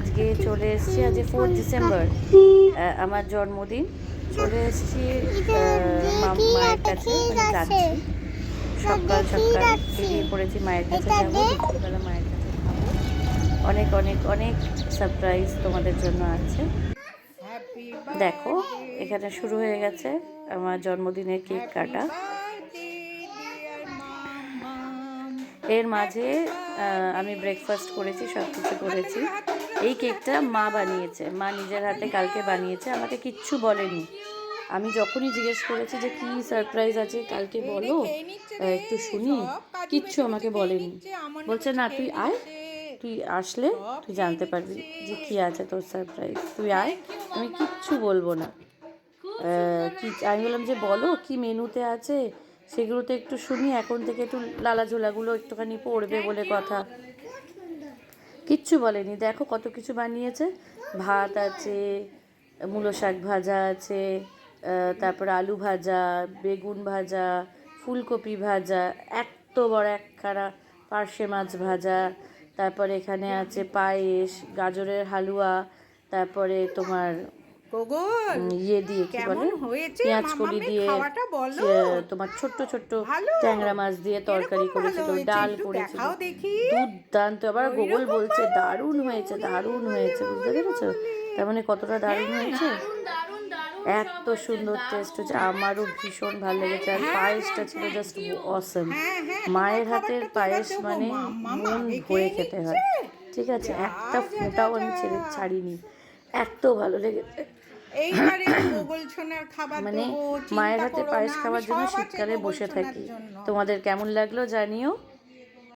আজকে চলে এসেছি, আজ 4 ডিসেম্বর আমার জন্মদিন। চলে এসেছি মায়ের কাছে, মানে যাচ্ছি সকাল সকাল বেরিয়ে পড়েছি, মায়ের কাছে যাবো, দুপুরবেলা মায়ের কাছে খাবো। অনেক অনেক অনেক সারপ্রাইজ তোমাদের জন্য আছে। দেখো এখানে শুরু হয়ে গেছে আমার জন্মদিনের কেক কাটা। এর মাঝে আমি ব্রেকফাস্ট করেছি, সব কিছু করেছি। এই কেকটা মা বানিয়েছে, মা নিজের হাতে কালকে বানিয়েছে, আমাকে কিচ্ছু বলেনি। আমি যখনই জিজ্ঞেস করেছি যে কী সারপ্রাইজ আছে কালকে বলো, একটু শুনি, কিচ্ছু আমাকে বলেনি। বলছে না তুই আয়, তুই আসলে তুই জানতে পারবি যে কী আছে তোর সারপ্রাইজ, তুই আয়, আমি কিচ্ছু বলবো না। কি আমি বললাম যে বলো কি মেনুতে আছে, সেগুলোতে একটু শুনি, এখন থেকে একটু লালাঝোলাগুলো একটুখানি পড়বে বলে কথা। কিচ্ছু বলেনি। দেখো কত কিছু বানিয়েছে, ভাত আছে, মূলো শাক ভাজা আছে, তারপরে আলু ভাজা, বেগুন ভাজা, ফুলকপি ভাজা, এত বড় একখানা পার্শে মাছ ভাজা, তারপরে এখানে আছে পায়েস, গাজরের হালুয়া, তারপরে তোমার ইয়ে দিয়ে কি বলে পেঁয়াজ কলি দিয়ে তোমার ছোট্ট ছোট্ট ট্যাংরা মাছ দিয়ে তরকারি করেছিল, ডাল করেছিল, দুর্দান্ত। আবার গোগল বলছে দারুণ হয়েছে, দারুণ হয়েছে, বুঝতে পেরেছো? তার মানে কতটা দারুণ হয়েছে, এত সুন্দর টেস্ট হচ্ছে, আমারও ভীষণ ভালো লেগেছে। আর পায়েসটা ছিল জাস্ট অসম। মায়ের হাতের পায়েস মানে মন ভরে খেতে হয়, ঠিক আছে? একটা ফোঁটাও আমি ছাড়িনি, এত ভালো লেগেছে। মানে মায়ের হাতে পায়েস খাওয়ার জন্য শীতকালে বসে থাকি। তোমাদের কেমন লাগলো জানিও।